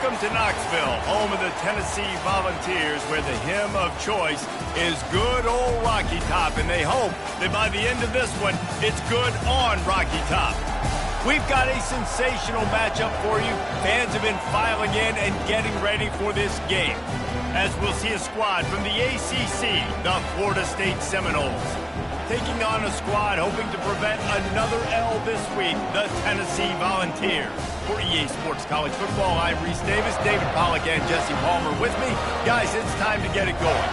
Welcome to Knoxville, home of the Tennessee Volunteers, where the hymn of choice is good old Rocky Top, and they hope that by the end of this one, it's good on Rocky Top. We've got a sensational matchup for you. Fans have been filing in and getting ready for this game, as we'll see a squad from the ACC, the Florida State Seminoles, taking on a squad hoping to prevent another L this week, the Tennessee Volunteers. For EA Sports College Football, I'm Reese Davis, David Pollack, and Jesse Palmer with me. Guys, it's time to get it going.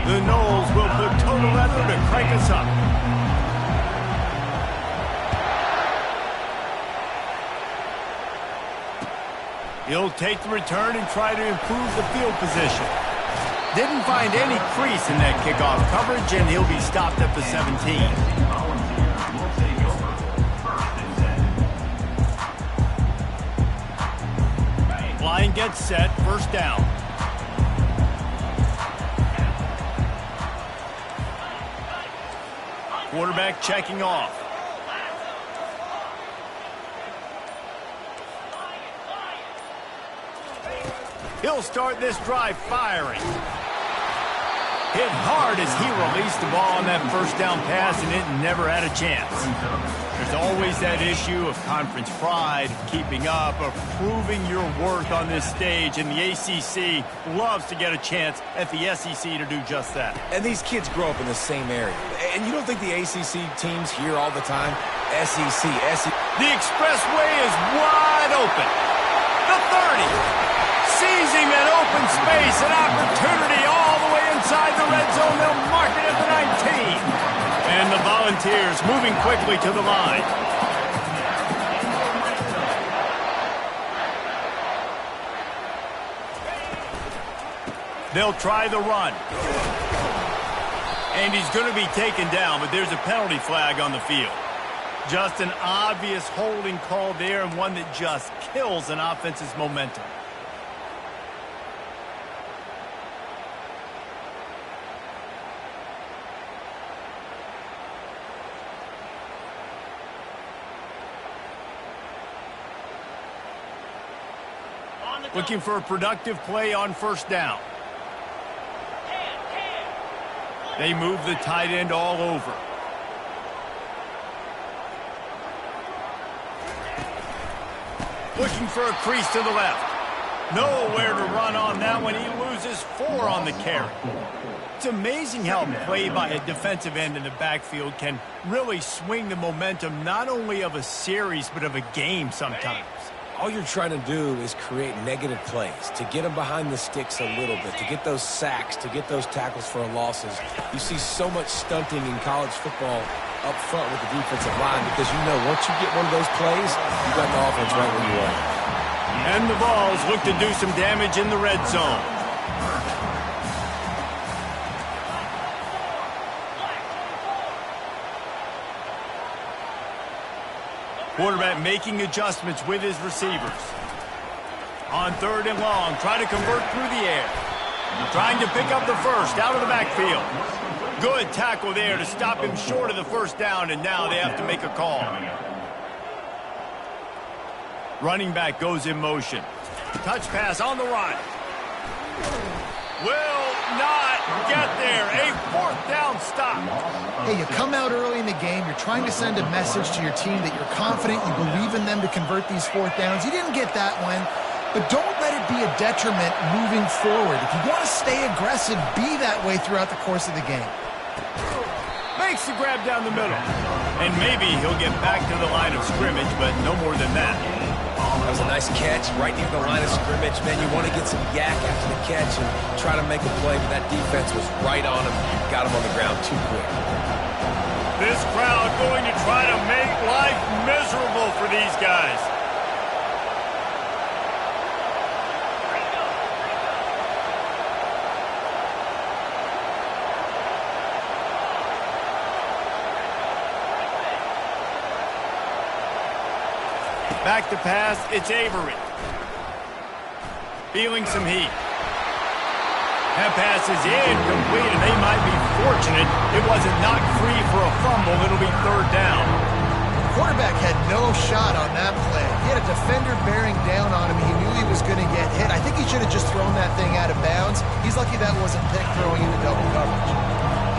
The Noles will put total effort to crank us up. He'll take the return and try to improve the field position. Didn't find any crease in that kickoff coverage, and he'll be stopped at the 17. Line gets set, first down. Quarterback checking off. He'll start this drive firing. Hit hard as he released the ball on that first down pass, and it never had a chance. There's always that issue of conference pride, keeping up, of proving your worth on this stage, and the ACC loves to get a chance at the SEC to do just that. And these kids grow up in the same area. And you don't think the ACC teams hear all the time? SEC. The expressway is wide open. The 30. Seizing that open space, an opportunity all the way inside the red zone. They'll mark it at the 19. And the Volunteers moving quickly to the line. They'll try the run. And he's going to be taken down, but there's a penalty flag on the field. Just an obvious holding call there, and one that just kills an offense's momentum. Looking for a productive play on first down. They move the tight end all over. Looking for a crease to the left. Nowhere to run on that one. He loses 4 on the carry. It's amazing how play by a defensive end in the backfield can really swing the momentum not only of a series but of a game sometimes. All you're trying to do is create negative plays, to get them behind the sticks a little bit, to get those sacks, to get those tackles for losses. You see so much stunting in college football up front with the defensive line because you know once you get one of those plays, you got the offense right where you are. And the Vols look to do some damage in the red zone. Quarterback making adjustments with his receivers. On 3rd and long, trying to convert through the air. Trying to pick up the first out of the backfield. Good tackle there to stop him short of the first down, and now they have to make a call. Running back goes in motion. Touch pass on the run. Will not get there. A 4th down stop. Hey, you come out early in the game. You're trying to send a message to your team that you're confident, you believe in them to convert these 4th downs. You didn't get that one, but don't let it be a detriment moving forward. If you want to stay aggressive, be that way throughout the course of the game. Makes the grab down the middle. And maybe he'll get back to the line of scrimmage, but no more than that. That was a nice catch right near the line of scrimmage. Man, you want to get some yak after the catch and try to make a play, but that defense was right on him. Got him on the ground too quick. This crowd going to try to make life miserable for these guys. Back to pass, it's Avery. Feeling some heat. That pass is incomplete, and they might be fortunate it wasn't knocked free for a fumble. It'll be third down. The quarterback had no shot on that play. He had a defender bearing down on him. He knew he was going to get hit. I think he should have just thrown that thing out of bounds. He's lucky that wasn't picked throwing into double coverage.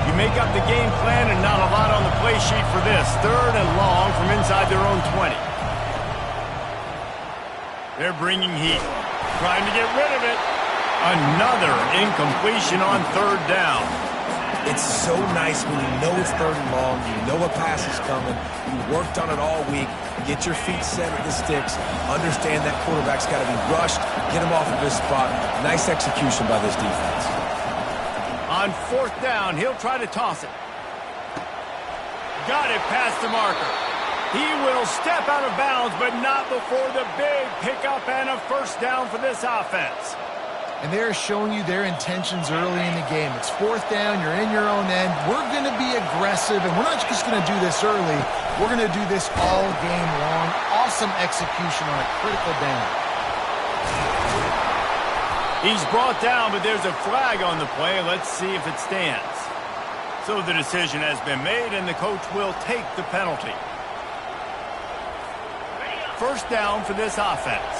You make up the game plan and not a lot on the play sheet for this. Third and long from inside their own 20. They're bringing heat. Trying to get rid of it. Another incompletion on third down. It's so nice when you know it's third and long, you know a pass is coming, you worked on it all week, get your feet set at the sticks, understand that quarterback's got to be rushed, get him off of his spot. Nice execution by this defense. On fourth down, he'll try to toss it. Got it past the marker. He will step out of bounds, but not before the big pickup and a first down for this offense. And they're showing you their intentions early in the game. It's fourth down. You're in your own end. We're going to be aggressive, and we're not just going to do this early. We're going to do this all game long. Awesome execution on a critical down. He's brought down, but there's a flag on the play. Let's see if it stands. So the decision has been made, and the coach will take the penalty. First down for this offense.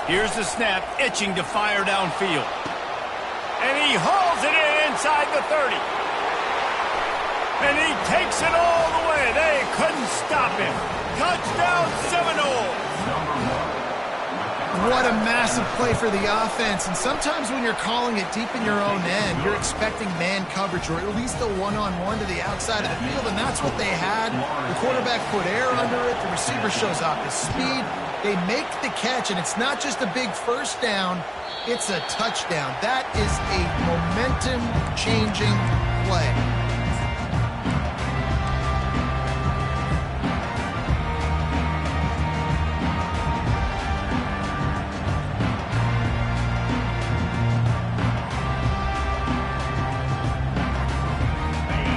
Here's the snap, itching to fire downfield. And he hauls it in inside the 30. And he takes it all the way. They couldn't stop him. Touchdown Seminoles. What a massive play for the offense. And sometimes when you're calling it deep in your own end, you're expecting man coverage or at least a one-on-one to the outside of the field, and that's what they had. The quarterback put air under it. The receiver shows off his speed. They make the catch, and it's not just a big first down, it's a touchdown. That is a momentum-changing play.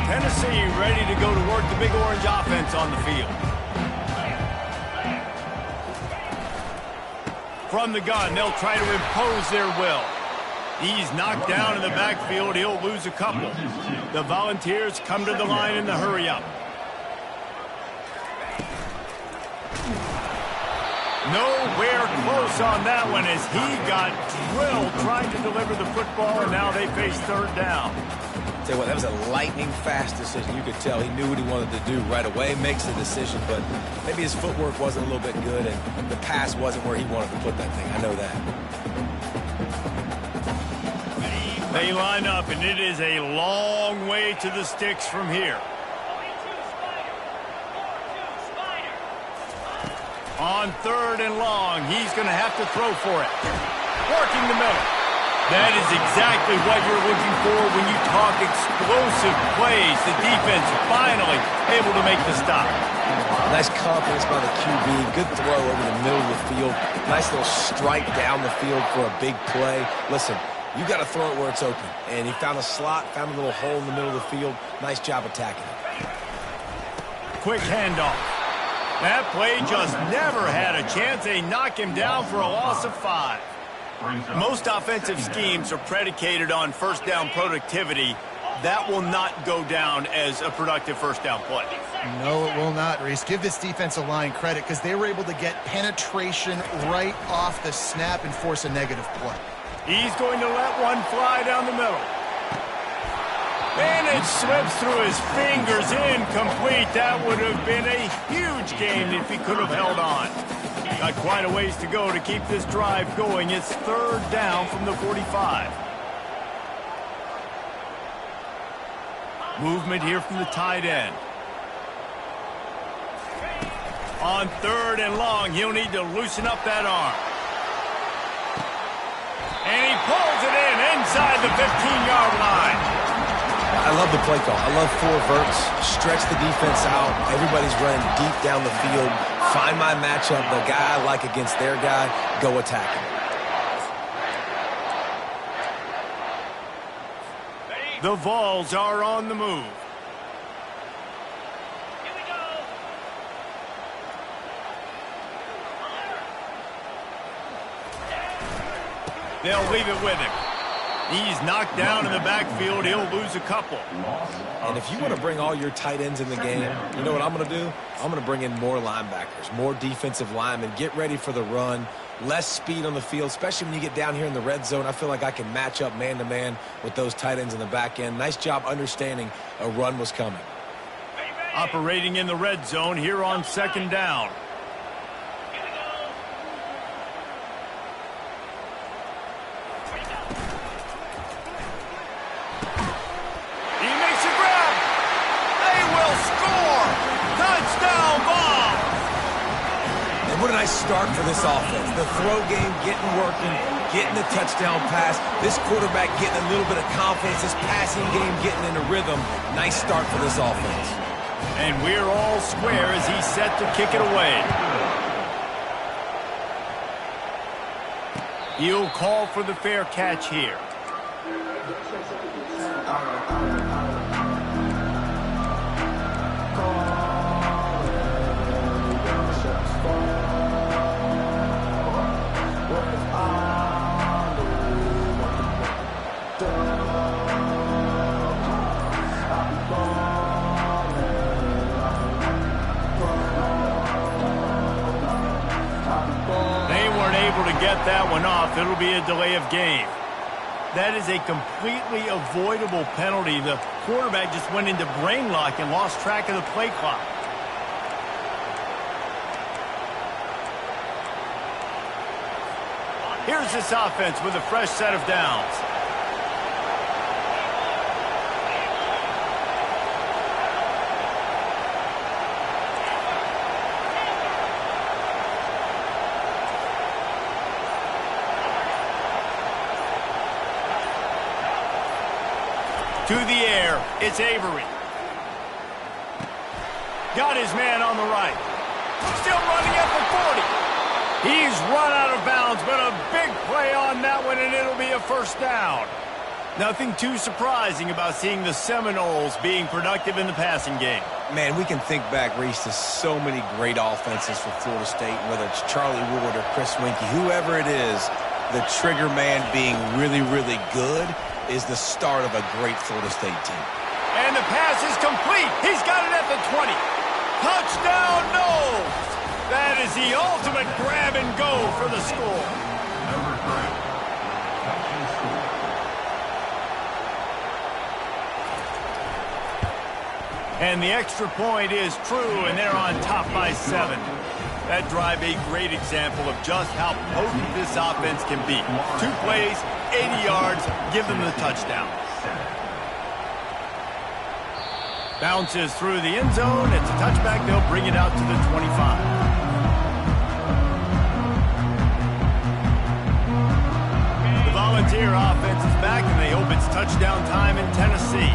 Tennessee ready to go to work the Big Orange offense on the field. From the gun, they'll try to impose their will. He's knocked down in the backfield. He'll lose a couple. The Volunteers come to the line in the hurry-up. Nowhere close on that one as he got drilled trying to deliver the football, and now they face third down. Tell you what, that was a lightning-fast decision. You could tell he knew what he wanted to do right away, makes the decision, but maybe his footwork wasn't a little bit good, and the pass wasn't where he wanted to put that thing. I know that. They line up, and it is a long way to the sticks from here. On third and long, he's going to have to throw for it. Working the middle. That is exactly what you're looking for when you talk explosive plays. The defense finally able to make the stop. Nice confidence by the QB. Good throw over the middle of the field. Nice little strike down the field for a big play. Listen, you got to throw it where it's open. And he found a slot, found a little hole in the middle of the field. Nice job attacking it. Quick handoff. That play just never had a chance. They knock him down for a loss of 5. Most offensive schemes are predicated on first down productivity. That will not go down as a productive first down play. No, it will not, Reese. Give this defensive line credit because they were able to get penetration right off the snap and force a negative play. He's going to let one fly down the middle. And it slips through his fingers, incomplete. That would have been a huge gain if he could have held on. Got quite a ways to go to keep this drive going. It's third down from the 45. Movement here from the tight end. On third and long, he'll need to loosen up that arm. And he pulls it in inside the 15-yard line. I love the play call. I love 4 verts. Stretch the defense out. Everybody's running deep down the field. Find my matchup. The guy I like against their guy. Go attack him. The Vols are on the move. They'll leave it with him. He's knocked down in the backfield. He'll lose a couple. And if you want to bring all your tight ends in the game, you know what I'm going to do? I'm going to bring in more linebackers, more defensive linemen. Get ready for the run. Less speed on the field, especially when you get down here in the red zone. I feel like I can match up man-to-man with those tight ends in the back end. Nice job understanding a run was coming. Operating in the red zone here on second down. What a nice start for this offense. The throw game getting working, getting the touchdown pass. This quarterback getting a little bit of confidence. This passing game getting into rhythm. Nice start for this offense. And we're all square as he's set to kick it away. He'll call for the fair catch here. Get that one off. It'll be a delay of game. That is a completely avoidable penalty. The quarterback just went into brain lock and lost track of the play clock. Here's this offense with a fresh set of downs. To the air, it's Avery. Got his man on the right. Still running at the 40. He's run out of bounds, but a big play on that one, and it'll be a first down. Nothing too surprising about seeing the Seminoles being productive in the passing game. Man, we can think back, Reese, to so many great offenses for Florida State, whether it's Charlie Ward or Chris Winkie, whoever it is, the trigger man being really, really good is the start of a great Florida State team. And the pass is complete. He's got it at the 20. Touchdown, Noles! That is the ultimate grab and go for the score. Number 3. And the extra point is true, and they're on top by 7. That drive a great example of just how potent this offense can be. 2 plays, 80 yards, give them the touchdown. Bounces through the end zone. It's a touchback. They'll bring it out to the 25. The Volunteer offense is back, and they hope it's touchdown time in Tennessee.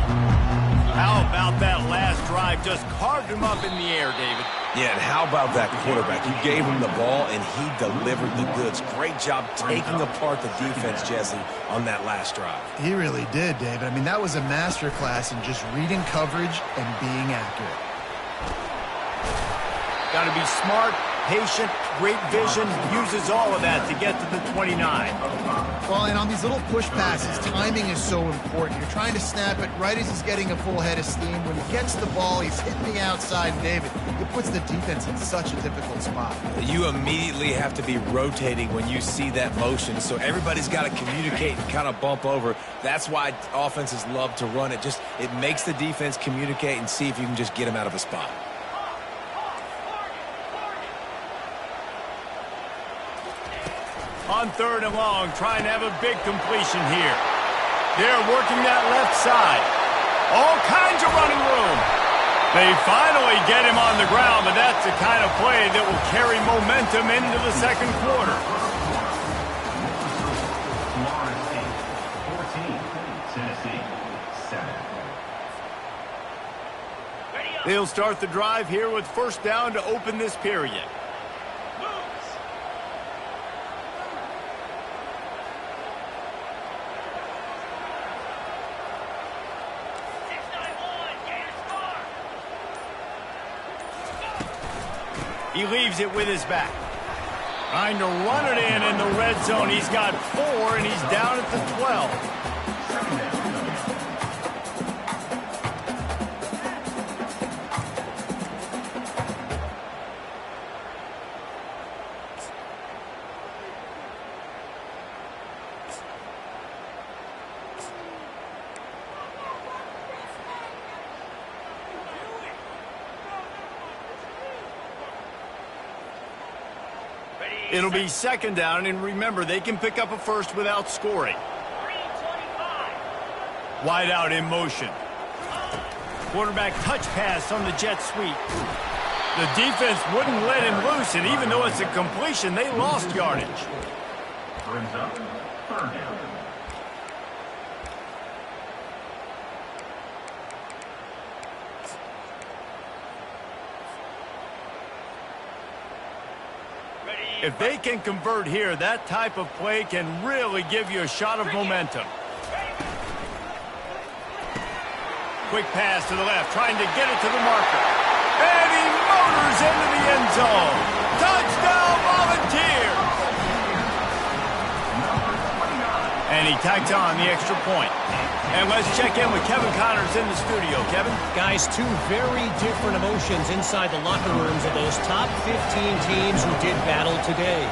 How about that last drive? Just carved him up in the air, David. Yeah, and how about that quarterback? You gave him the ball, and he delivered the goods. Great job taking apart the defense, Jesse, on that last drive. He really did, David. I mean, that was a masterclass in just reading coverage and being accurate. Got to be smart, patient, great vision, uses all of that to get to the 29. Well, and on these little push passes, timing is so important. You're trying to snap it right as he's getting a full head of steam. When he gets the ball, he's hitting the outside, David. It puts the defense in such a difficult spot. You immediately have to be rotating when you see that motion, so everybody's got to communicate and kind of bump over. That's why offenses love to run it. It makes the defense communicate and see if you can just get them out of a spot. On 3rd and long, trying to have a big completion here. They're working that left side. All kinds of running room. They finally get him on the ground, but that's the kind of play that will carry momentum into the second quarter. Florida State 14, Tennessee 7. They'll start the drive here with first down to open this period. He leaves it with his back. Trying to run it in the red zone. He's got 4, and he's down at the 12. It'll be second down, and remember, they can pick up a first without scoring. Wide out in motion. Quarterback touch pass on the jet sweep. The defense wouldn't let him loose, and even though it's a completion, they lost yardage. Brings up third down. If they can convert here, that type of play can really give you a shot of momentum. Quick pass to the left, trying to get it to the marker. And he motors into the end zone. Touchdown, Volunteers! And he tacks on the extra point. And let's check in with Kevin Connors in the studio. Kevin? Guys, two very different emotions inside the locker rooms of those top 15 teams who did battle today.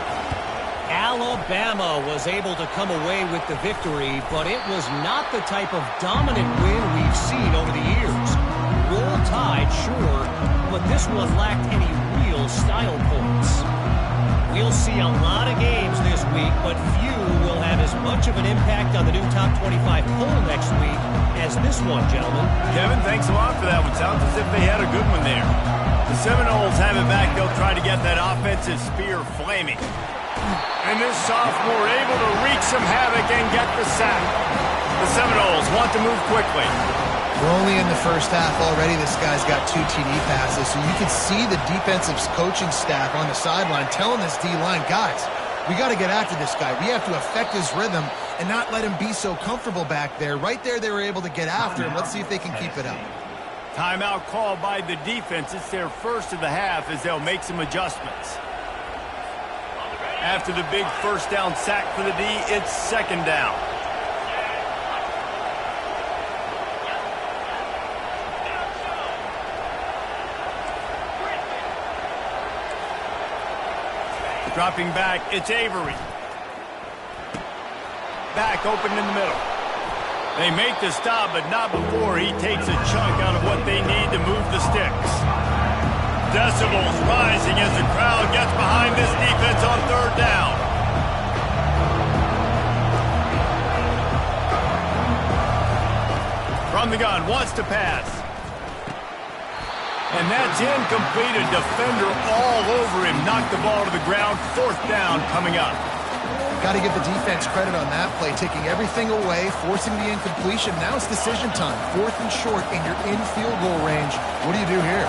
Alabama was able to come away with the victory, but it was not the type of dominant win we've seen over the years. Roll Tide, sure, but this one lacked any real style points. We'll see a lot of games this week, but few will have as much of an impact on the new top 25 poll next week as this one, gentlemen. Kevin, thanks a lot for that one. Sounds as if they had a good one there. The Seminoles have it back. They'll try to get that offensive spear flaming. And this sophomore able to wreak some havoc and get the sack. The Seminoles want to move quickly. We're only in the first half already. This guy's got 2 TD passes, so you can see the defensive coaching staff on the sideline telling this D-line, guys, we got to get after this guy. We have to affect his rhythm and not let him be so comfortable back there. Right there, they were able to get after him. Let's see if they can keep it up. Timeout called by the defense. It's their first of the half as they'll make some adjustments. After the big first down sack for the D, it's second down. Dropping back, it's Avery. Back open in the middle. They make the stop, but not before he takes a chunk out of what they need to move the sticks. Decibels rising as the crowd gets behind this defense on third down. From the gun, wants to pass. And that's incomplete. A defender all over him. Knocked the ball to the ground. Fourth down coming up. Got to give the defense credit on that play, taking everything away, forcing the incompletion. Now it's decision time. 4th and short, and you're in field goal range. What do you do here?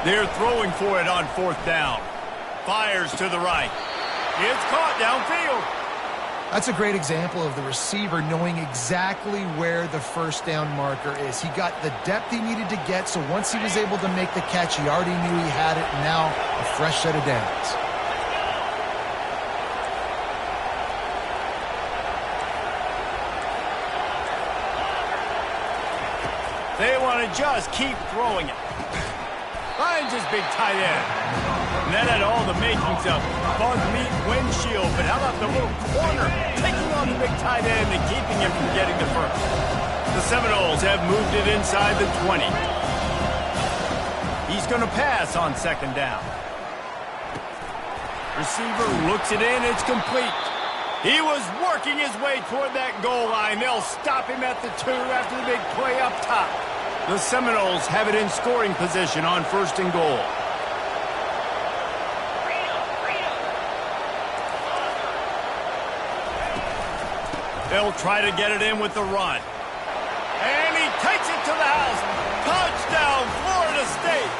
They're throwing for it on 4th down. Fires to the right. It's caught downfield. That's a great example of the receiver knowing exactly where the first down marker is. He got the depth he needed to get, so once he was able to make the catch, he already knew he had it, and now a fresh set of downs. They want to just keep throwing it. Finds his big tight end. And that had all the makings of bug meat windshield, but how about the little corner taking on the big tight end and keeping him from getting the first? The Seminoles have moved it inside the 20. He's going to pass on second down. Receiver looks it in, it's complete. He was working his way toward that goal line. They'll stop him at the 2 after the big play up top. The Seminoles have it in scoring position on 1st and goal. They'll try to get it in with the run. And he takes it to the house. Touchdown, Florida State.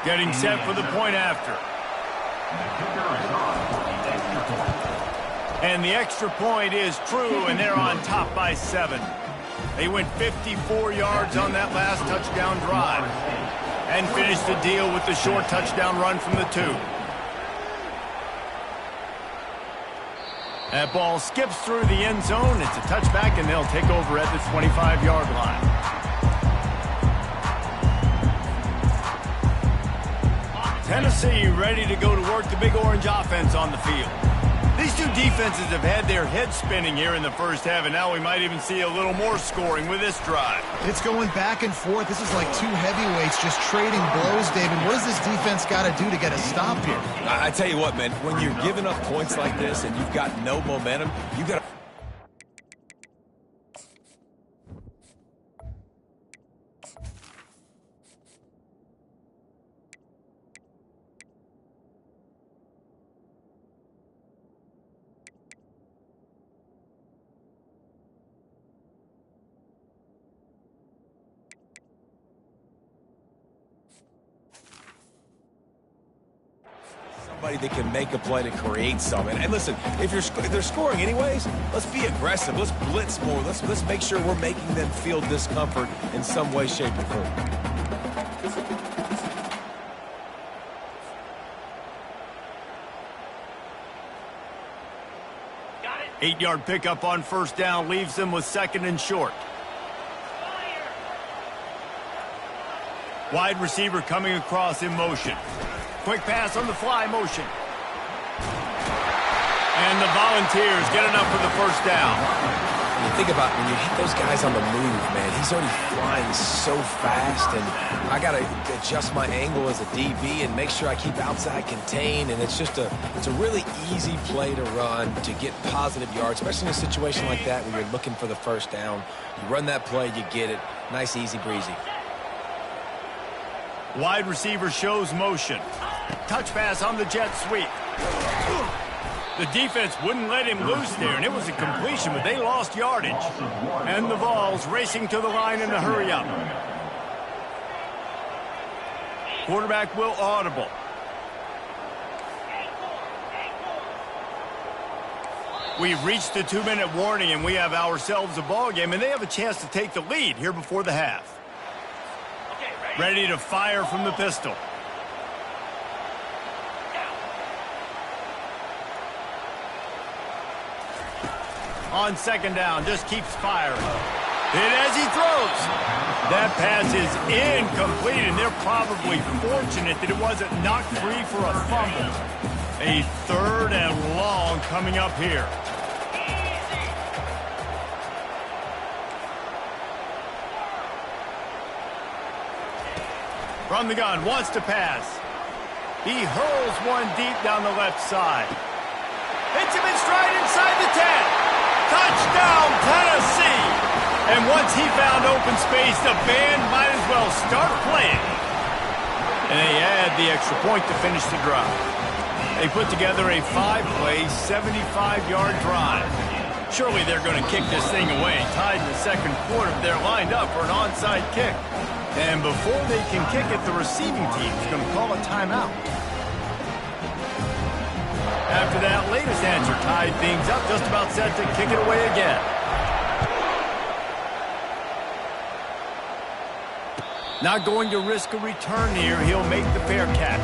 Getting set for the point after. The kicker is off for the extra point. And the extra point is true, and they're on top by 7. They went 54 yards on that last touchdown drive and finished the deal with the short touchdown run from the 2. That ball skips through the end zone. It's a touchback, and they'll take over at the 25-yard line. Tennessee ready to go to work the Big Orange offense on the field. These two defenses have had their heads spinning here in the first half, and now we might even see a little more scoring with this drive. It's going back and forth. This is like two heavyweights just trading blows, David. What does this defense got to do to get a stop here? I tell you what, man, when you're giving up points like this and you've got no momentum, you got to... that can make a play to create something. And listen, if they're scoring anyways, let's be aggressive. Let's blitz more. Let's make sure we're making them feel discomfort in some way, shape, or form. 8-yard pickup on first down leaves them with 2nd and short. Wide receiver coming across in motion. Quick pass on the fly motion. And the Volunteers get enough for the first down. You think about when you hit those guys on the move, man, he's already flying so fast, and I got to adjust my angle as a DB and make sure I keep outside contained, and it's a really easy play to run to get positive yards, especially in a situation like that where you're looking for the first down. You run that play, you get it. Nice, easy breezy. Wide receiver shows motion. Touch pass on the jet sweep. The defense wouldn't let him loose there, and it was a completion, but they lost yardage. And the Vols racing to the line in a hurry-up. Quarterback will audible. We've reached the 2-minute warning, and we have ourselves a ball game, and they have a chance to take the lead here before the half. Ready to fire from the pistol. On 2nd down, just keeps firing. And as he throws, that pass is incomplete, and they're probably fortunate that it wasn't knocked free for a fumble. A 3rd and long coming up here. From the gun, wants to pass. He hurls one deep down the left side. Hits him in stride inside the 10. Touchdown, Tennessee! And once he found open space, the band might as well start playing. And they add the extra point to finish the drive. They put together a 5-play, 75-yard drive. Surely they're going to kick this thing away. Tied in the 2nd quarter, they're lined up for an onside kick. And before they can kick it, the receiving team's going to call a timeout. After that latest answer tied things up, just about set to kick it away again. Not going to risk a return here. He'll make the fair catch.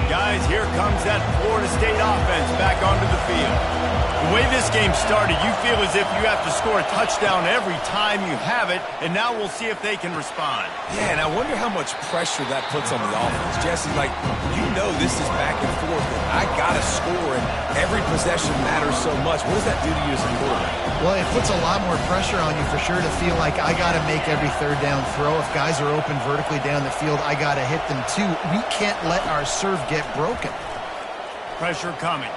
Guys, here comes that Florida State offense back onto the field. The way this game started, you feel as if you have to score a touchdown every time you have it, and now we'll see if they can respond. Yeah, and I wonder how much pressure that puts on the offense. Jesse, like, you know this is back and forth, and I got to score, and every possession matters so much. What does that do to you as a quarterback? Well, it puts a lot more pressure on you for sure to feel like I got to make every 3rd down throw. If guys are open vertically down the field, I got to hit them too. We can't let our serve get broken. Pressure coming.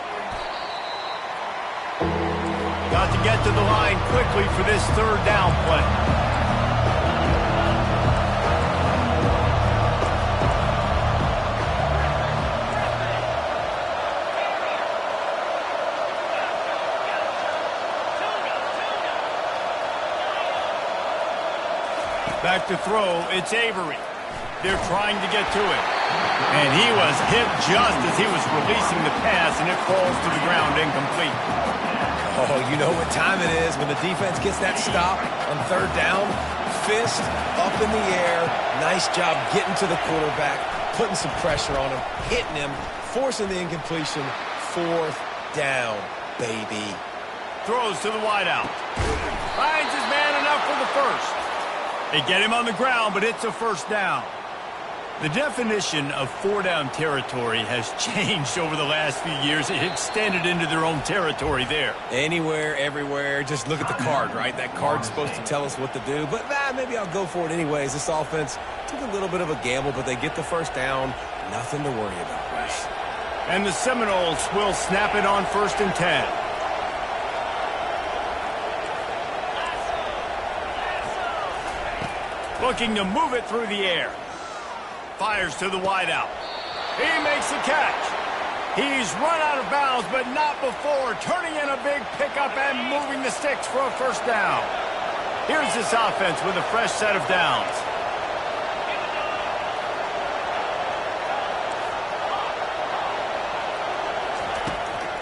Got to get to the line quickly for this 3rd down play. Back to throw, it's Avery. They're trying to get to it. And he was hit just as he was releasing the pass, and it falls to the ground incomplete. Oh, you know what time it is when the defense gets that stop on third down. Fist up in the air. Nice job getting to the quarterback, putting some pressure on him, hitting him, forcing the incompletion. Fourth down, baby. Throws to the wideout. Finds his man enough for the first. They get him on the ground, but it's a first down. The definition of four-down territory has changed over the last few years. It extended into their own territory there. Anywhere, everywhere, just look at the card, right? That card's supposed to tell us what to do, but maybe I'll go for it anyways. This offense took a little bit of a gamble, but they get the first down. Nothing to worry about, Reese. And the Seminoles will snap it on 1st and 10. Looking to move it through the air. Fires to the wideout. He makes the catch. He's run out of bounds, but not before turning in a big pickup and moving the sticks for a first down. Here's this offense with a fresh set of downs.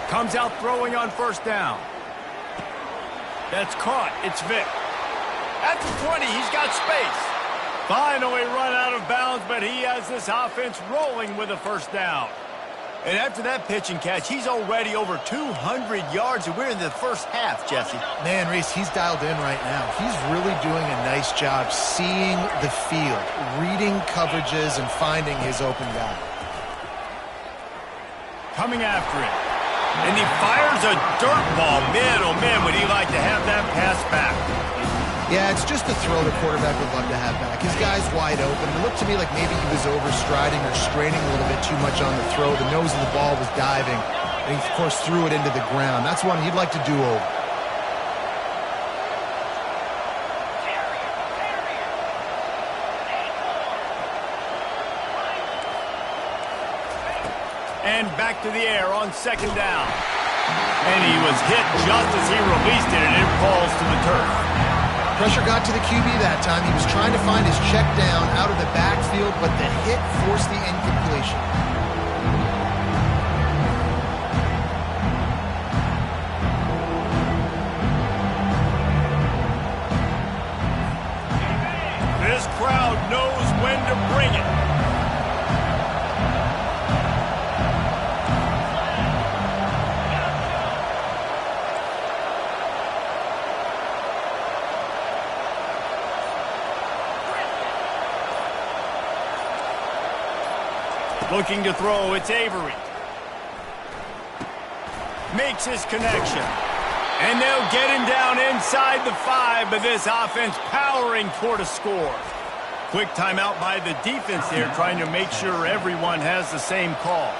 Comes out throwing on first down. That's caught. It's Vic. At the 20, he's got space. Finally run out of bounds, but he has this offense rolling with a first down. And after that pitch and catch, he's already over 200 yards, and we're in the first half, Jesse. Man, Reese, he's dialed in right now. He's really doing a nice job seeing the field, reading coverages, and finding his open guy. Coming after it. And he fires a dirt ball. Man, oh man, would he like to have that pass back. Yeah, it's just a throw the quarterback would love to have back. His guy's wide open. It looked to me like maybe he was overstriding or straining a little bit too much on the throw. The nose of the ball was diving, and he, of course, threw it into the ground. That's one he'd like to do over. And back to the air on 2nd down. And he was hit just as he released it, and it falls to the turf. Pressure got to the QB that time. He was trying to find his check down out of the backfield, but the hit forced the incompletion. This crowd knows when to bring it. Looking to throw, it's Avery. Makes his connection. And they'll get him down inside the 5, but this offense powering toward a score. Quick timeout by the defense there, trying to make sure everyone has the same call.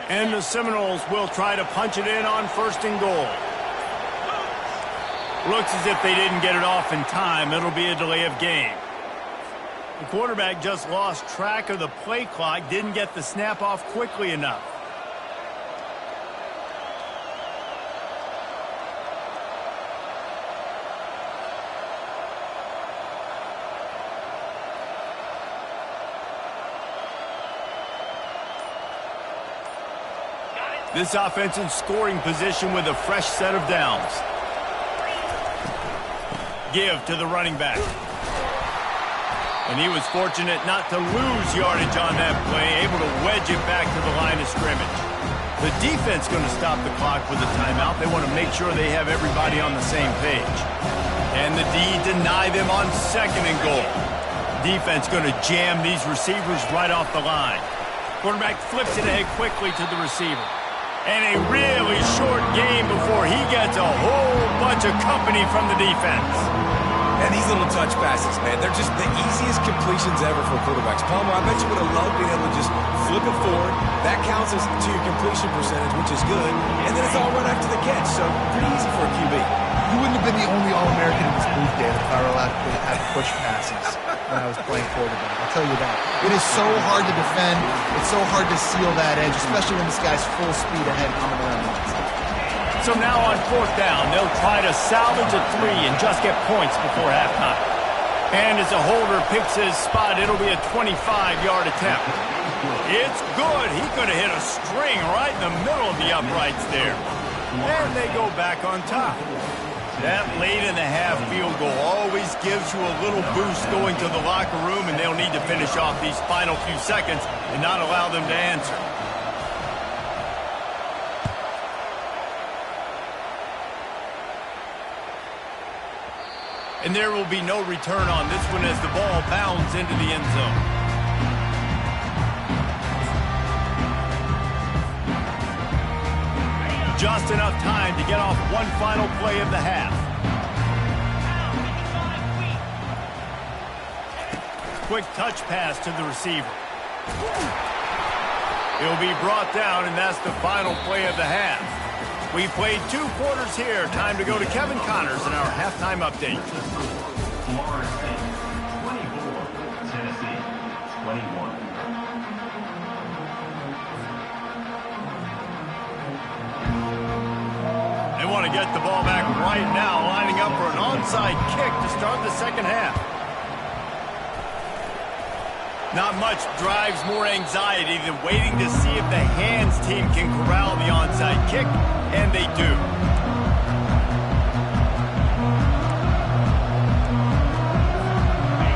And the Seminoles will try to punch it in on 1st and goal. Looks as if they didn't get it off in time. It'll be a delay of game. The quarterback just lost track of the play clock, didn't get the snap off quickly enough. This offense in scoring position with a fresh set of downs. Give to the running back. And he was fortunate not to lose yardage on that play, able to wedge it back to the line of scrimmage. The defense going to stop the clock with a timeout. They want to make sure they have everybody on the same page. And the D deny them on 2nd and goal. Defense going to jam these receivers right off the line. Quarterback flips it ahead quickly to the receiver. And a really short game before he gets a whole bunch of company from the defense. And these little touch passes, man, they're just the easiest completions ever for quarterbacks. Palmer, I bet you would have loved being able to just flip it forward. That counts as to your completion percentage, which is good. And then it's all right after the catch, so pretty easy for a QB. You wouldn't have been the only All-American in this booth, David, if I were allowed to have push passes when I was playing quarterback. I'll tell you that. It is so hard to defend. It's so hard to seal that edge, especially when this guy's full speed ahead coming around the outside. So now on 4th down, they'll try to salvage a 3 and just get points before halftime. And as a holder picks his spot, it'll be a 25-yard attempt. It's good. He could have hit a string right in the middle of the uprights there. And they go back on top. That late in the half field goal always gives you a little boost going to the locker room, and they'll need to finish off these final few seconds and not allow them to answer. And there will be no return on this one as the ball bounds into the end zone. Just enough time to get off one final play of the half. Quick touch pass to the receiver. He'll be brought down, and that's the final play of the half. We played 2 quarters here. Time to go to Kevin Connors in our halftime update. Florida State, 24. Tennessee, 21. They want to get the ball back right now, lining up for an onside kick to start the second half. Not much drives more anxiety than waiting to see if the hands team can corral the onside kick, and they do.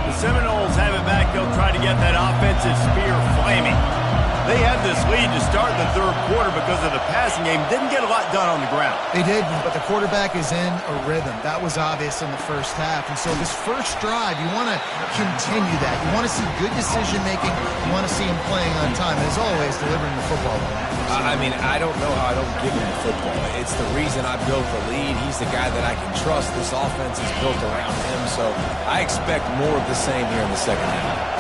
The Seminoles have it back. They'll try to get that offensive spear flaming. They had this lead to start the 3rd quarter because of the passing game. Didn't get a lot done on the ground. They did, but the quarterback is in a rhythm. That was obvious in the first half. And so this first drive, you want to continue that. You want to see good decision-making. You want to see him playing on time. And as always, delivering the football. I mean, I don't know how I don't give him the football. It's the reason I built the lead. He's the guy that I can trust. This offense is built around him. So I expect more of the same here in the second half.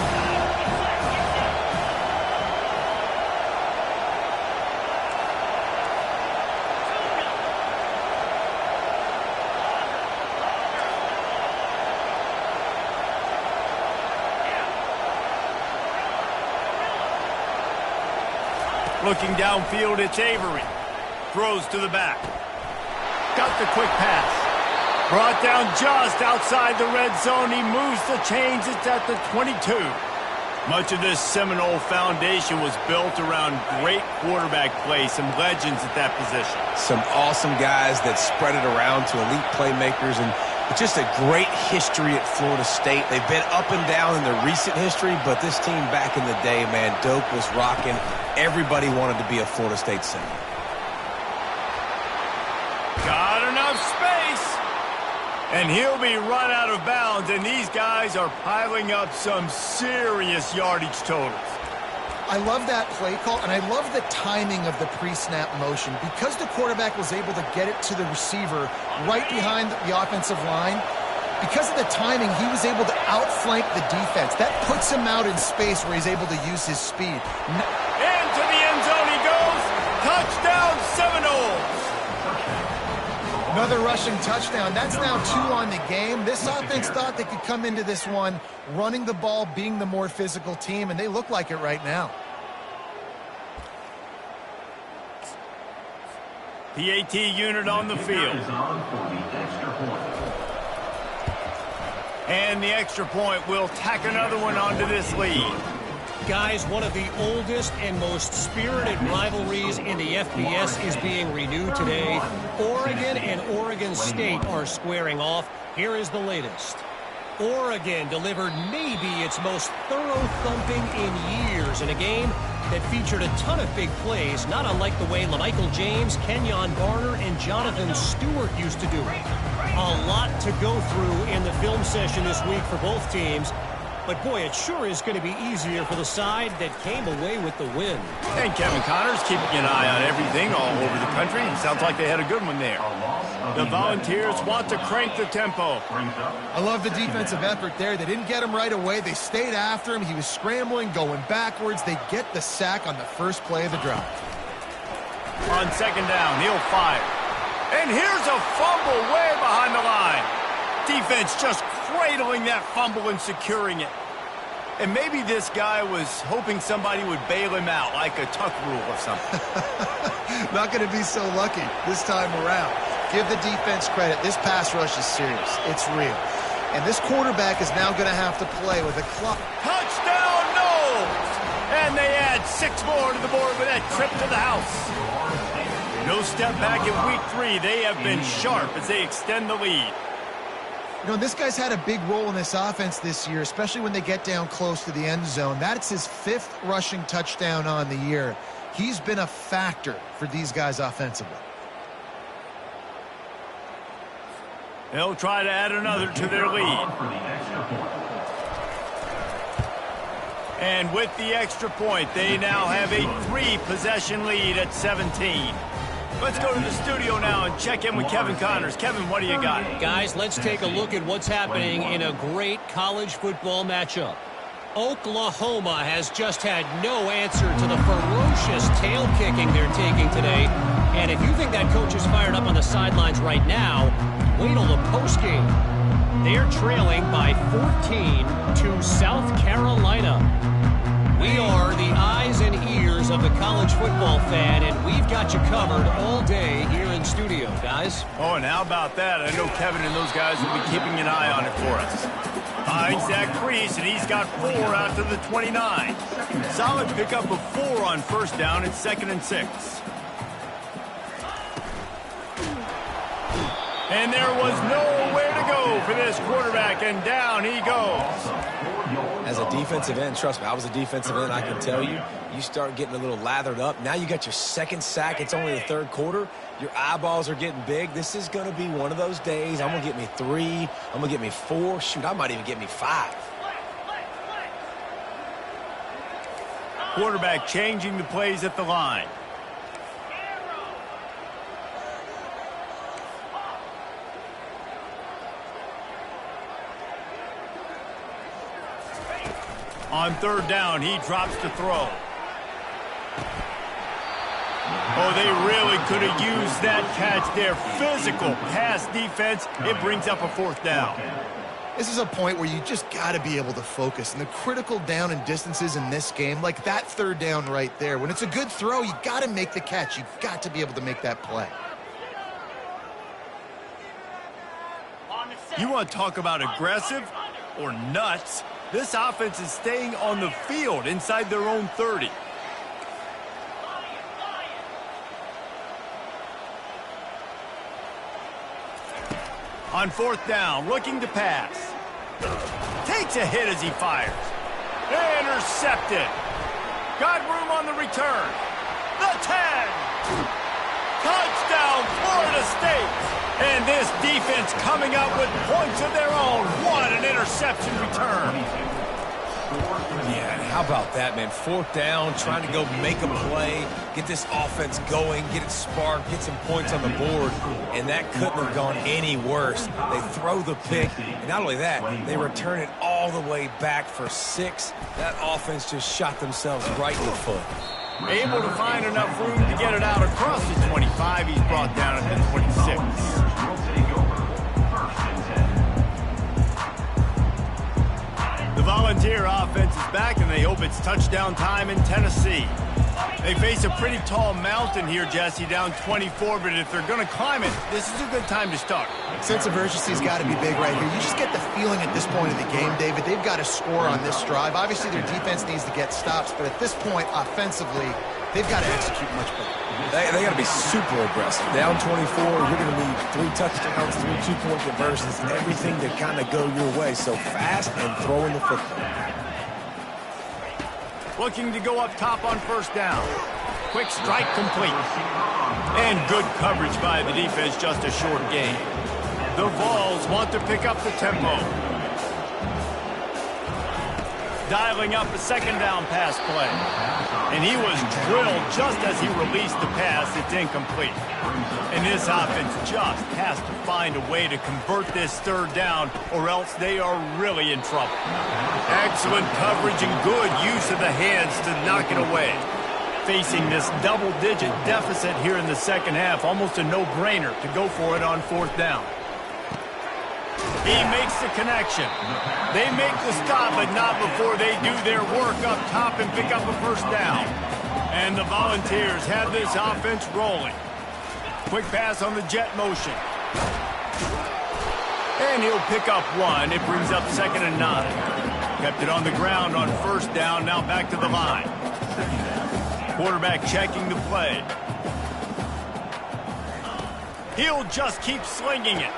Looking downfield, it's Avery. Throws to the back. Got the quick pass. Brought down just outside the red zone. He moves the chains. It's at the 22. Much of this Seminole foundation was built around great quarterback play. Some legends at that position. Some awesome guys that spread it around to elite playmakers, and just a great history at Florida State. They've been up and down in their recent history, but this team back in the day, man, Doak was rocking. Everybody wanted to be a Florida State Seminole. Got enough space. And he'll be run out of bounds, and these guys are piling up some serious yardage totals. I love that play call, and I love the timing of the pre-snap motion. Because the quarterback was able to get it to the receiver right behind the offensive line, because of the timing, he was able to outflank the defense. That puts him out in space where he's able to use his speed. Into the end zone he goes. Touchdown, Seminoles. Another rushing touchdown. That's now 2 on the game. This offense thought they could come into this one running the ball, being the more physical team, and they look like it right now. PAT unit on the field. And the extra point will tack another one onto this lead. Guys, one of the oldest and most spirited rivalries in the FBS is being renewed today. Oregon and Oregon State are squaring off. Here is the latest. Oregon delivered maybe its most thorough thumping in years in a game that featured a ton of big plays, not unlike the way LaMichael James, Kenyon Barner, and Jonathan Stewart used to do it. A lot to go through in the film session this week for both teams. But, boy, it sure is going to be easier for the side that came away with the win. And Kevin Connors keeping an eye on everything all over the country. Sounds like they had a good one there. The Volunteers want to crank the tempo. I love the defensive effort there. They didn't get him right away. They stayed after him. He was scrambling, going backwards. They get the sack on the first play of the drive. On second down, he'll fire. And here's a fumble way behind the line. Defense just cradling that fumble and securing it. And maybe this guy was hoping somebody would bail him out, like a tuck rule or something. Not going to be so lucky this time around. Give the defense credit. This pass rush is serious. It's real. And this quarterback is now going to have to play with a clock. Touchdown, Knowles! And they add 6 more to the board with that trip to the house. No step back in week 3. They have been sharp as they extend the lead. You know, this guy's had a big role in this offense this year, especially when they get down close to the end zone. That's his 5th rushing touchdown on the year. He's been a factor for these guys offensively. They'll try to add another to their lead. And with the extra point, they now have a 3-possession lead at 17. Let's go to the studio now and check in with Kevin Connors. Kevin, what do you got? Guys, let's take a look at what's happening in a great college football matchup. Oklahoma has just had no answer to the ferocious tail kicking they're taking today. And if you think that coach is fired up on the sidelines right now, wait till the postgame. They're trailing by 14 to South Carolina. We are the eyes and ears of the college football fan, and we've got you covered all day here in studio, guys. Oh, and how about that? I know Kevin and those guys will be keeping an eye on it for us. Finds that crease, and he's got 4 out to the 29. Solid pickup of 4 on first down. It's 2nd and 6. And there was nowhere to go for this quarterback, and down he goes. As a defensive end, trust me, I was a defensive end, I can tell you, you start getting a little lathered up. Now you got your 2nd sack. It's only the 3rd quarter. Your eyeballs are getting big. This is going to be one of those days. I'm going to get me 3. I'm going to get me 4. Shoot, I might even get me 5. Quarterback changing the plays at the line. On 3rd down, he drops to throw. Oh, they really could have used that catch there. Physical pass defense. It brings up a 4th down. This is a point where you just got to be able to focus. And the critical down and distances in this game, like that 3rd down right there, when it's a good throw, you got to make the catch. You've got to be able to make that play. You want to talk about aggressive or nuts? This offense is staying on the field inside their own 30. On 4th down, looking to pass. Takes a hit as he fires. Intercepted. Got room on the return. The 10. Touchdown, Florida State. And this defense coming up with points of their own. What an interception return. Yeah, how about that, man? 4th down, trying to go make a play, get this offense going, get it sparked, get some points on the board, and that couldn't have gone any worse. They throw the pick, and not only that, they return it all the way back for 6. That offense just shot themselves right in the foot. Able to find enough room to get it out across the 25. He's brought down at the 26. The Volunteer offense is back, and they hope it's touchdown time in Tennessee. They face a pretty tall mountain here, Jesse, down 24, but if they're going to climb it, this is a good time to start. Sense of urgency's got to be big right here. You just get the feeling at this point of the game, David, they've got to score on this drive. Obviously, their defense needs to get stops, but at this point, offensively, They've got to execute much better. They got to be super aggressive. Down 24, you're going to need 3 touchdowns, 3 two-point conversions, everything to kind of go your way. So fast and throwing the football. Looking to go up top on first down. Quick strike complete. And good coverage by the defense, just a short gain. The Vols want to pick up the tempo. Dialing up a second down pass play. And he was drilled just as he released the pass. It's incomplete. And this offense just has to find a way to convert this third down, or else they are really in trouble. Excellent coverage and good use of the hands to knock it away. Facing this double-digit deficit here in the second half, almost a no-brainer to go for it on fourth down. He makes the connection. They make the stop, but not before they do their work up top and pick up a first down. And the Volunteers have this offense rolling. Quick pass on the jet motion. And he'll pick up 1. It brings up 2nd and 9. Kept it on the ground on first down, now back to the line. Quarterback checking the play. He'll just keep slinging it.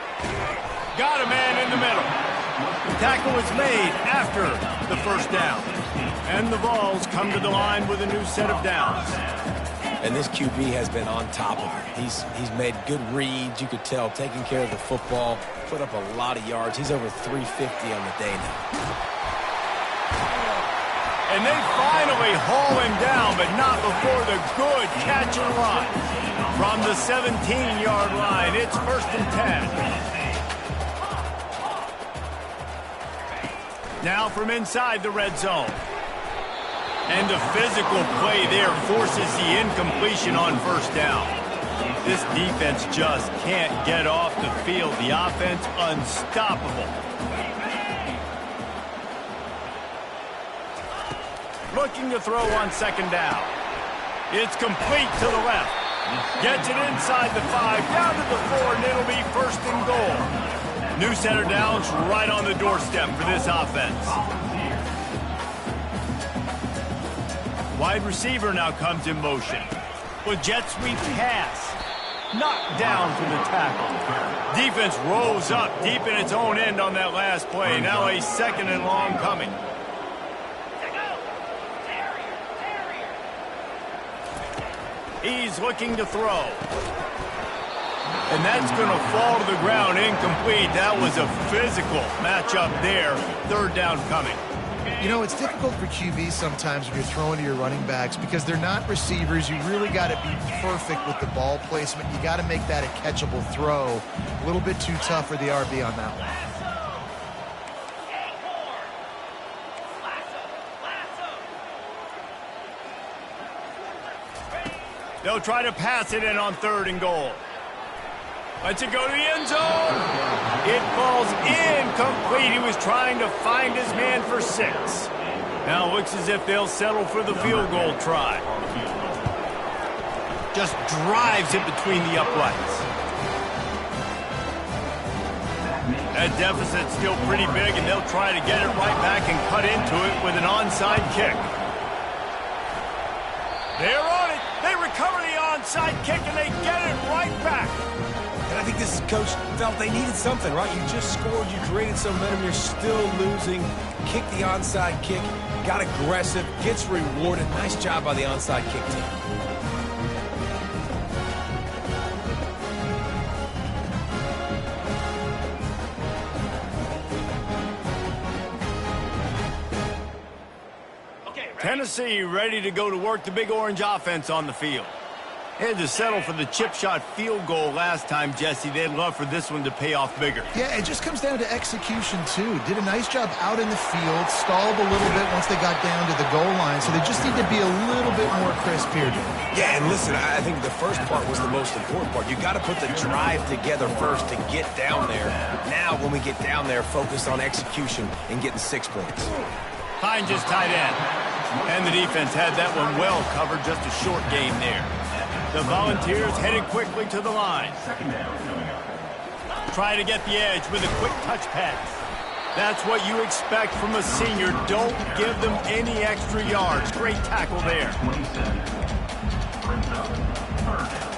Got a man in the middle. The tackle is made after the first down. And the Vols come to the line with a new set of downs. And this QB has been on top of it. He's made good reads, you could tell, taking care of the football, put up a lot of yards. He's over 350 on the day now. And they finally haul him down, but not before the good catch and run. From the 17-yard line, it's 1st and 10. Now from inside the red zone. And a physical play there forces the incompletion on first down. This defense just can't get off the field. The offense unstoppable. Looking to throw on second down. It's complete to the left. Gets it inside the 5, down to the 4, and it'll be 1st and goal. New set of downs right on the doorstep for this offense. Wide receiver now comes in motion. With jet sweep pass. Knocked down for the tackle. Defense rose up deep in its own end on that last play. Now a 2nd and long coming. He's looking to throw. And that's going to fall to the ground incomplete. That was a physical matchup there. 3rd down coming. You know, it's difficult for QBs sometimes when you're throwing to your running backs because they're not receivers. You really got to be perfect with the ball placement. You got to make that a catchable throw. A little bit too tough for the RB on that one. They'll try to pass it in on 3rd and goal. Lets it go to the end zone. It falls incomplete. He was trying to find his man for 6. Now it looks as if they'll settle for the field goal try. Just drives it between the uprights. That deficit's still pretty big, and they'll try to get it right back and cut into it with an onside kick. They're on it. They recover the onside kick, and they get it right back. And I think this coach felt they needed something, right? You just scored, you created some momentum, you're still losing. Kick the onside kick, got aggressive, gets rewarded. Nice job by the onside kick team. Tennessee ready to go to work the Big Orange offense on the field. They had to settle for the chip shot field goal last time, Jesse. They'd love for this one to pay off bigger. Yeah, it just comes down to execution, too. Did a nice job out in the field, stalled a little bit once they got down to the goal line, so they just need to be a little bit more crisp here. Yeah, and listen, I think the first part was the most important part. You got to put the drive together first to get down there. Now, when we get down there, focus on execution and getting 6 points. Hines just tight end. And the defense had that one well covered, just a short game there. The Volunteers headed quickly to the line. Try to get the edge with a quick touch pass. That's what you expect from a senior. Don't give them any extra yards. Great tackle there. brings up third down.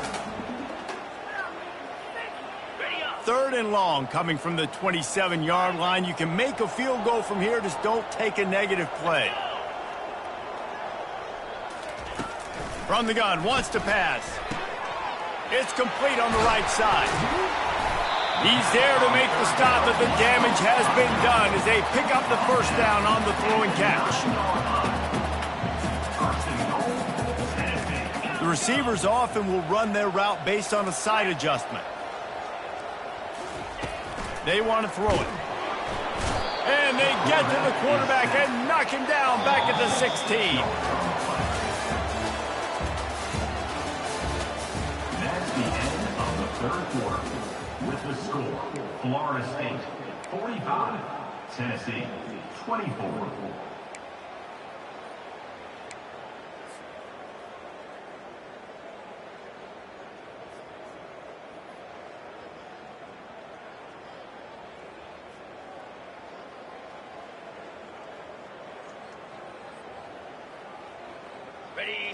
Third and long coming from the 27-yard line. You can make a field goal from here. Just don't take a negative play. From the gun, wants to pass. It's complete on the right side. He's there to make the stop, but the damage has been done as they pick up the first down on the throw and catch. The receivers often will run their route based on a side adjustment. They want to throw it. And they get to the quarterback and knock him down back at the 16. That's the end of the third quarter. With the score, Florida State 45, Tennessee 24.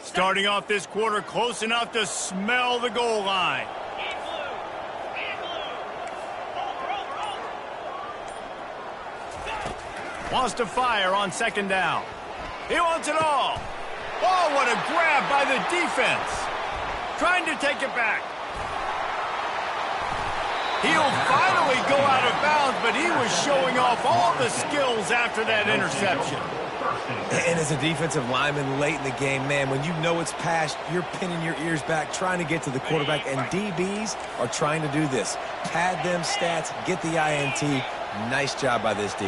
Starting off this quarter close enough to smell the goal line. Wants to fire on second down. He wants it all. Oh, what a grab by the defense. Trying to take it back. He'll finally go out of bounds, but he was showing off all the skills after that interception. And as a defensive lineman late in the game, man, when you know it's past, you're pinning your ears back, trying to get to the quarterback, and DBs are trying to do this. Pad them stats, get the INT. Nice job by this D.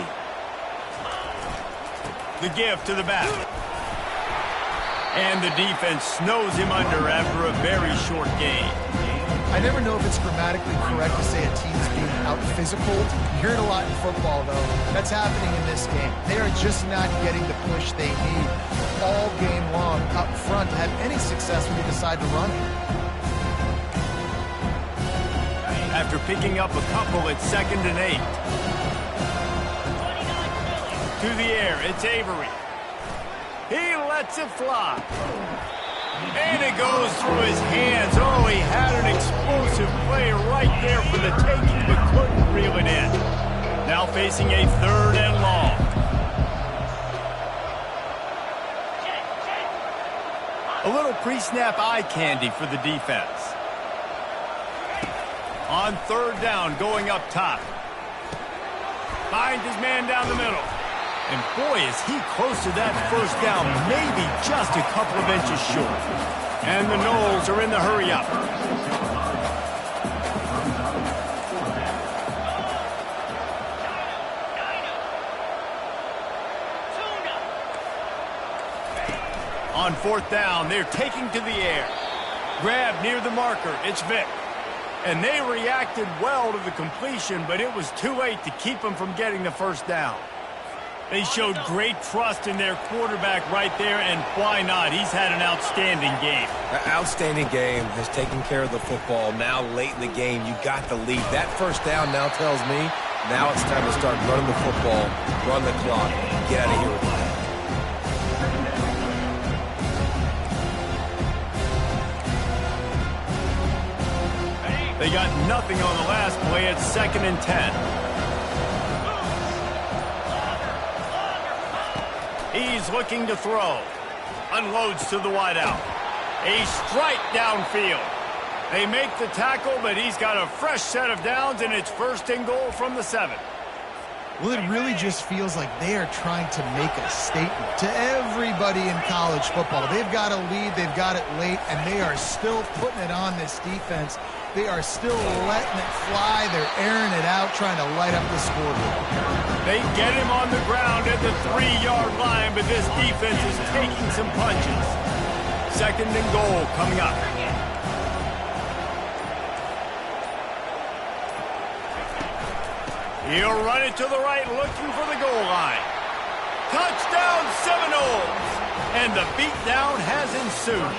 The give to the back. And the defense snows him under after a very short game. I never know if it's grammatically correct to say a team's being out-physical. You hear it a lot in football, though. That's happening in this game. They are just not getting the push they need all game long up front to have any success when they decide to run it. After picking up a couple at 2nd and 8. To the air, it's Avery. He lets it fly. And it goes through his hands. Oh, he had an explosive play right there for the taking, but couldn't reel it in. Now facing a 3rd and long. A little pre-snap eye candy for the defense. On 3rd down, going up top. Finds his man down the middle. And boy, is he close to that first down, maybe just a couple of inches short. And the Noles are in the hurry-up. On 4th down, they're taking to the air. Grab near the marker, it's Vic. And they reacted well to the completion, but it was too late to keep them from getting the first down. They showed great trust in their quarterback right there, and why not? He's had an outstanding game. An outstanding game, has taken care of the football. Now late in the game, you got the lead. That first down now tells me now it's time to start running the football, run the clock, get out of here with that. They got nothing on the last play at 2nd and 10. He's looking to throw. Unloads to the wideout. A strike downfield. They make the tackle, but he's got a fresh set of downs, and it's 1st and goal from the 7. Well, it really just feels like they are trying to make a statement to everybody in college football. They've got a lead, they've got it late, and they are still putting it on this defense. They are still letting it fly. They're airing it out, trying to light up the scoreboard. They get him on the ground at the 3-yard line, but this defense is taking some punches. 2nd and goal coming up. He'll run it to the right, looking for the goal line. Touchdown, Seminoles! And the beatdown has ensued.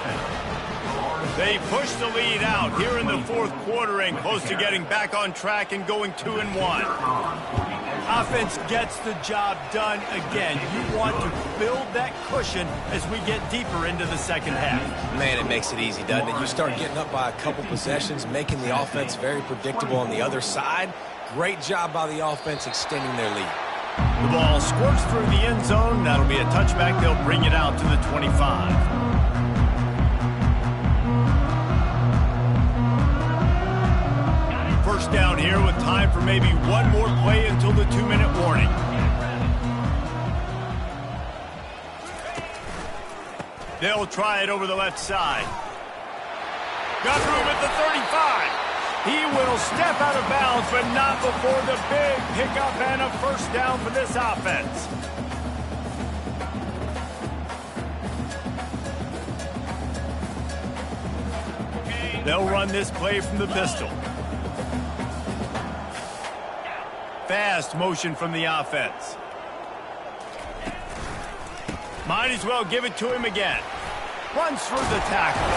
They push the lead out here in the 4th quarter and close to getting back on track and going 2-1. Offense gets the job done again. You want to build that cushion as we get deeper into the second half. Man, it makes it easy, doesn't it? You start getting up by a couple possessions, making the offense very predictable on the other side. Great job by the offense extending their lead. The ball squirts through the end zone. That'll be a touchback. They'll bring it out to the 25. First down here with time for maybe one more play until the 2-minute warning. They'll try it over the left side. Got room at the 35. He will step out of bounds, but not before the big pickup and a first down for this offense. They'll run this play from the pistol. Fast motion from the offense. Might as well give it to him again. Runs through the tackle.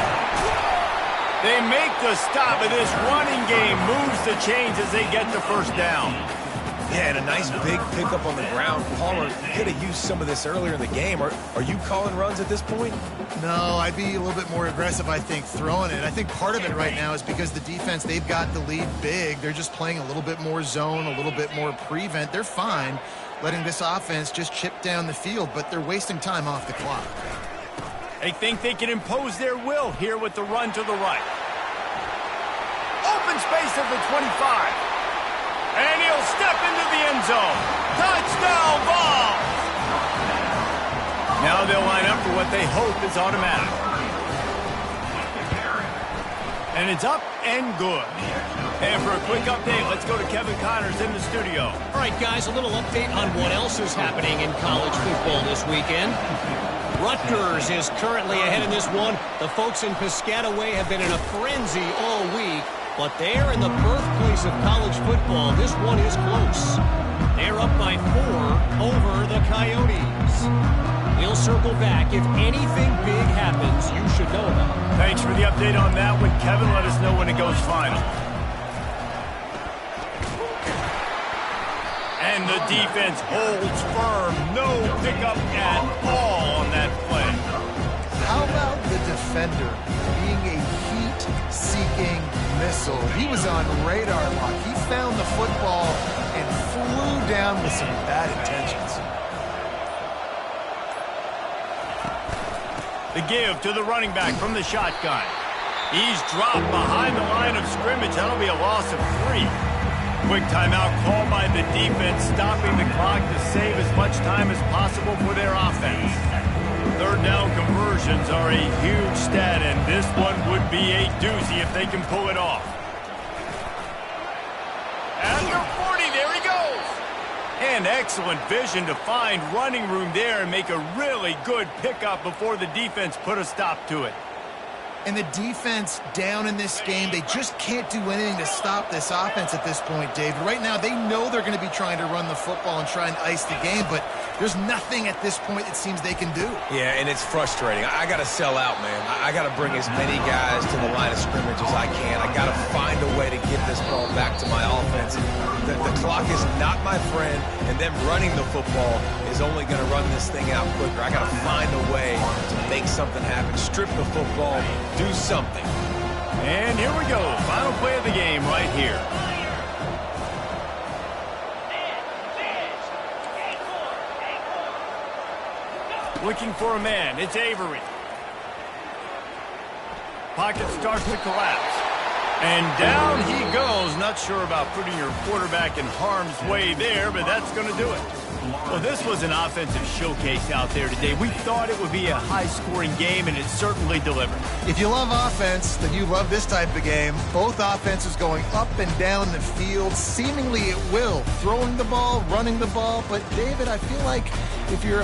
They make the stop, but this running game moves the chains as they get the first down. Yeah, and a nice big pickup on the ground. Palmer could have used some of this earlier in the game. Are you calling runs at this point? No, I'd be a little bit more aggressive, I think, throwing it. I think part of it right now is because the defense, they've got the lead big. They're just playing a little bit more zone, a little bit more prevent. They're fine letting this offense just chip down the field, but they're wasting time off the clock. They think they can impose their will here with the run to the right. Open space at the 25. And he'll step into the end zone. Touchdown ball! Now they'll line up for what they hope is automatic. And it's up and good. And for a quick update, let's go to Kevin Connors in the studio. All right, guys, a little update on what else is happening in college football this weekend. Rutgers is currently ahead in this one. The folks in Piscataway have been in a frenzy all week. But there in the birthplace of college football, this one is close. They're up by 4 over the Coyotes. We'll circle back. If anything big happens, you should know about it. Thanks for the update on that one, Kevin. Let us know when it goes final. And the defense holds firm. No pickup at all on that play. How about the defender being a heat-seeking missile? He was on radar lock. He found the football and flew down with some bad intentions. The give to the running back from the shotgun. He's dropped behind the line of scrimmage. That'll be a loss of 3. Quick timeout called by the defense, stopping the clock to save as much time as possible for their offense. Third down conversions are a huge stat, and this one would be a doozy if they can pull it off. After 40, there he goes. And excellent vision to find running room there and make a really good pickup before the defense put a stop to it. And the defense down in this game, they just can't do anything to stop this offense at this point, David. Right now, they know they're going to be trying to run the football and try and ice the game, but there's nothing at this point it seems they can do. Yeah, and it's frustrating. I got to sell out, man. I got to bring as many guys to the line of scrimmage as I can. I got to find a way to get this ball back to my offense. The clock is not my friend, and them running the football is only going to run this thing out quicker. I got to find a way to make something happen. Strip the football. Do something. And here we go. Final play of the game right here. Looking for a man. It's Avery. Pocket starts to collapse. And down he goes. Not sure about putting your quarterback in harm's way there, but that's going to do it. Well, this was an offensive showcase out there today. We thought it would be a high-scoring game, and it certainly delivered. If you love offense, then you love this type of game. Both offenses going up and down the field, seemingly at will. Throwing the ball, running the ball. But, David, I feel like if you're a